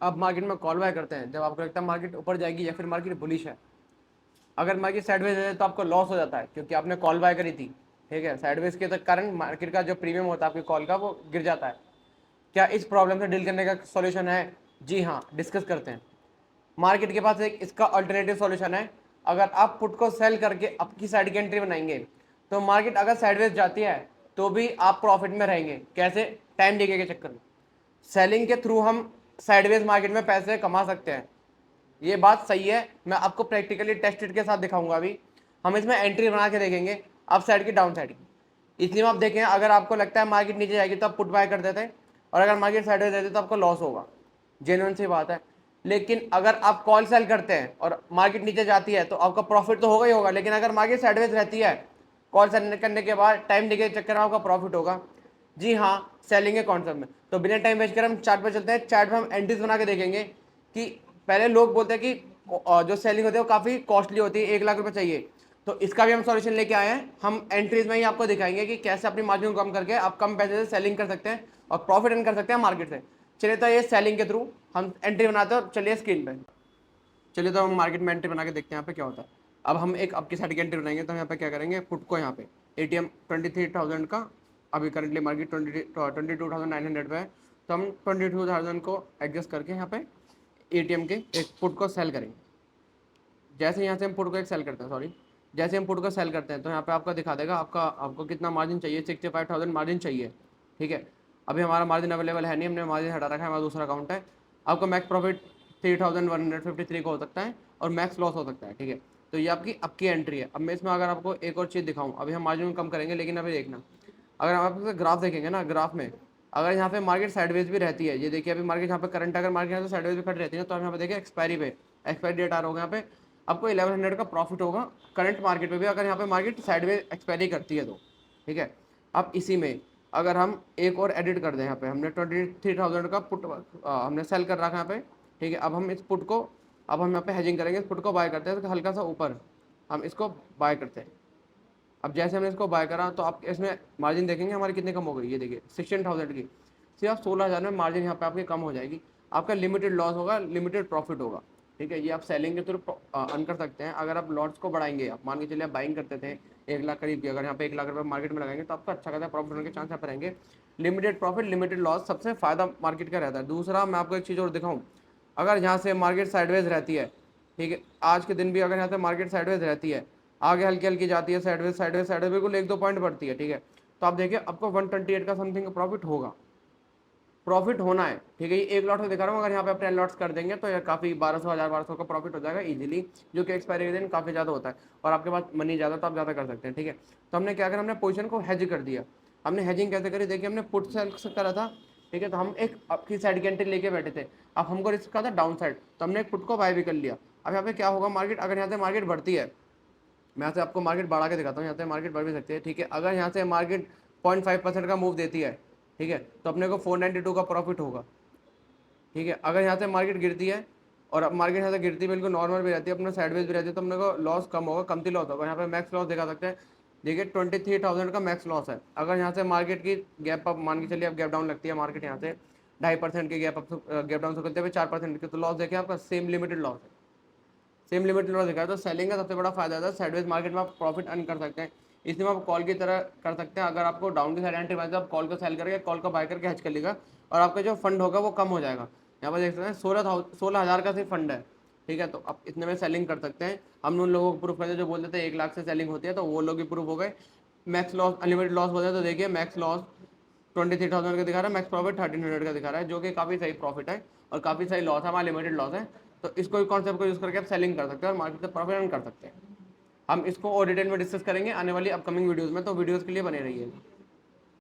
आप मार्केट में call bye करते हैं जब आपको लगता है मार्केट ऊपर जाएगी या फिर मार्केट बुलिश है। अगर मार्केट साइडवेज है तो आपको लॉस हो जाता है क्योंकि आपने कॉल बाय करी थी। ठीक है, साइडवेज के कारण मार्केट का जो प्रीमियम होता है आपकी कॉल का वो गिर जाता है। क्या इस प्रॉब्लम से डील करने का सॉल्यूशन है? जी हाँ, डिस्कस करते हैं। मार्केट के पास एक इसका अल्टरनेटिव सॉल्यूशन है। अगर आप पुट को सेल करके आपकी साइड की एंट्री बनाएंगे तो मार्केट अगर साइडवेज जाती है तो भी आप प्रॉफिट में रहेंगे। कैसे? टाइम डिके के चक्कर में। सेलिंग के थ्रू हम साइडवेज मार्केट में पैसे कमा सकते हैं। ये बात सही है, मैं आपको प्रैक्टिकली टेस्टेड के साथ दिखाऊंगा अभी। हम इसमें एंट्री बना के देखेंगे अप साइड की डाउन साइड की। इसलिए आप देखें, अगर आपको लगता है मार्केट नीचे जाएगी तो आप पुट बाय कर देते हैं, और अगर मार्केट साइडवेज रहती तो आपको लॉस होगा। जेन्युइन सी बात है। लेकिन अगर आप कॉल सेल करते हैं और मार्केट नीचे जाती है तो आपका प्रॉफिट तो होगा ही होगा, लेकिन अगर मार्केट साइडवेज रहती है कॉल सेल करने के बाद टाइम डिके के चक्कर में आपका प्रॉफिट होगा। जी हाँ, सेलिंग के कॉन्सेप्ट में। तो बिना टाइम वेस्ट कर हम चार्ट पर चलते हैं। चार्ट पर हम एंट्रीज बना के देखेंगे कि पहले लोग बोलते हैं कि जो सेलिंग होती है वो काफ़ी कॉस्टली होती है, 1 लाख रुपए चाहिए। तो इसका भी हम सॉल्यूशन लेके आए हैं। हम एंट्रीज में ही आपको दिखाएंगे कि कैसे अपनी मार्जिन को कम करके आप कम पैसे से सेलिंग कर सकते हैं और प्रॉफिट अर्न कर सकते हैं मार्केट से। चलिए, तो ये सेलिंग के थ्रू हम एंट्री बनाते हैं। और चलिए स्क्रीन पे, चलिए तो हम मार्केट में एंट्री बना के देखते हैं यहाँ पे क्या होता है। अब हम एक आपकी साइड की एंट्री बनाएंगे तो यहाँ पे क्या करेंगे, पुट को यहाँ पे एटीएम 23,000 का, अभी करंटली मार्केट 22,900 पे है, तो हम 22,000 को एडजस्ट करके यहाँ पे एटीएम के एक पुट को सेल करेंगे। जैसे यहाँ से हम पुट को एक सेल करते हैं, सॉरी, जैसे हम पुट को सेल करते हैं तो यहाँ पे आपका दिखा देगा आपको कितना मार्जिन चाहिए। 65,000 मार्जिन चाहिए। ठीक है, अभी हमारा मार्जिन अवेलेबल है नहीं, हमने मार्जिन हटा रखा है, हमारा दूसरा अकाउंट है। आपका मैक्स प्रॉफिट 3,153 का हो सकता है और मैक्स लॉस हो सकता है। ठीक है, तो ये आपकी एंट्री है। अब मैं इसमें अगर आपको एक और चीज़ दिखाऊँ, अभी हम मार्जिन कम करेंगे, लेकिन अभी देखना, अगर हम आपको ग्राफ देखेंगे ना, ग्राफ में अगर यहाँ पे मार्केट साइडवेज भी रहती है, ये देखिए अभी मार्केट यहाँ पे करंट, अगर मार्केट यहाँ से साइडवेज भी खड़ी रहती है ना, तो हम यहाँ पे देखिए एक्सपायरी पे, एक्सपायरी डेट आ रहा होगा यहाँ पे, आपको 1100 का प्रॉफिट होगा करंट मार्केट में भी, अगर यहाँ पे मार्केट साइडवेज एक्सपायरी करती है तो। ठीक है, अब इसी में अगर हम एक और एडिट कर दें, यहाँ पे हमने 23,000 का पुट हमने सेल कर रखा है यहाँ पे। ठीक है, अब हम इस पुट को, अब हम यहाँ पे हेजिंग करेंगे, इस पुट को बाय करते हैं, तो हल्का सा ऊपर हम इसको बाय करते हैं। अब जैसे हमने इसको बाय करा तो आप इसमें मार्जिन देखेंगे हमारी कितनी कम हो गई, ये देखिए 16,000 की, सिर्फ 16,000 में मार्जिन यहाँ पे आपकी कम हो जाएगी। आपका लिमिटेड लॉस होगा, लिमिटेड प्रॉफिट होगा। ठीक है, ये आप सेलिंग के थ्रू अर्न कर सकते हैं। अगर आप लॉट्स को बढ़ाएंगे, आप मान के चलिए आप बाइंग करते थे 1 लाख करीब की, अगर यहाँ पे 1 लाख रुपये मार्केट में लगाएंगे तो आपका अच्छा खासा प्रॉफिट होने के चांस यहाँ पर रहेंगे। लिमिटेड प्रॉफिट, लिमिटेड लॉस, सबसे फायदा मार्केट का रहता है। दूसरा, मैं आपको एक चीज़ और दिखाऊँ, अगर यहाँ से मार्केट साइडवेज रहती है, ठीक है, आज के दिन भी अगर यहाँ से मार्केट साइडवेज रहती है, आगे हल्की हल्की जाती है, साइडवेज साइडवेज साइडवेज बिल्कुल 1-2 पॉइंट बढ़ती है। ठीक है, तो आप देखिए आपको 128 का समथिंग प्रॉफिट होगा, प्रॉफिट होना है। ठीक है, ये एक लॉट से दिखा रहा हूँ, अगर यहाँ पे आप 10 लॉट्स कर देंगे तो ये काफ़ी 1200 का प्रॉफिट हो जाएगा इजीली, जो कि एक्सपायरी दिन काफ़ी ज़्यादा होता है और आपके पास मनी ज़्यादा तो आप ज़्यादा कर सकते हैं। ठीक है, तो हमने क्या करा, हमने पोजीशन को हेज कर दिया। हमने हेजिंग कैसे करी, देखिए हमने पुट सेल करा था। ठीक है, तो हम एक आपकी साइड की एंट्री लेके बैठे थे, अब हमको रिस्क का था डाउन साइड, तो हमने एक पुट को बाय भी कर लिया। अब यहाँ पे क्या होगा, मार्केट अगर यहाँ से मार्केट बढ़ती है, मैं यहाँ से आपको मार्केट बढ़ा के दिखाता हूँ, यहाँ से मार्केट बढ़ भी सकती है। ठीक है, अगर यहाँ से मार्केट 0.5% का मूव देती है, ठीक है, तो अपने को 492 का प्रॉफिट होगा। ठीक है, अगर यहाँ से मार्केट गिरती है, और अब मार्केट यहाँ से गिरती है बिल्कुल नॉर्मल भी रहती है, अपना साइडवेज भी रहती है, तो अपने को लॉस कम होगा, कमती लॉस होगा। यहाँ पे मैक्स लॉस दिखा सकते हैं, देखिए 23,000 का मैक्स लॉस है। अगर यहाँ से मार्केट की गैप अप मान के चलिए, अब गैप डाउन लगती है मार्केट, यहाँ से 2.5% की गैप डाउन से करते हुए 4% की, तो लॉस देखिए आपका सेम लिमिटेड लॉस है, सेम लिमिटेड लॉस दिखा है। तो सेलिंग का सबसे बड़ा फायदा है साइडवेज मार्केट में आप प्रॉफिट अर्न कर सकते हैं। इसमें आप कॉल की तरह कर सकते हैं, अगर आपको डाउन की साइड एंट्री मारते हैं, आप कॉल को सेल करके कॉल को बाय करके हेज कर लेगा और आपका जो फंड होगा वो कम हो जाएगा। यहाँ पर देख सकते हैं 16,000 का सिर्फ फंड है। ठीक है, तो आप इतने में सेलिंग कर सकते हैं। हमने उन लोगों को प्रूफ करते जो बोलते थे 1 लाख से सेलिंग होती है, तो वो लोग भी प्रूफ हो गए। मैक्स लॉस अनलिमिटेड लॉस बोलते हैं, तो देखिए मैक्स लॉस 23,000 का दिखा रहा है, मैक्स प्रॉफिट 1,300 का दिखा रहा है, जो कि काफ़ी सही प्रॉफिट है और काफ़ी सही लॉस है, हमारा लिमिटेड लॉस है। तो इसको कॉन्सेप्ट को यूज़ करके आप सेलिंग कर सकते हैं और मार्केट से प्रॉफिट अर्न कर सकते हैं। हम इसको और डिटेल में डिस्कस करेंगे आने वाली अपकमिंग वीडियोज़ में, तो वीडियोज़ के लिए बने रहिए।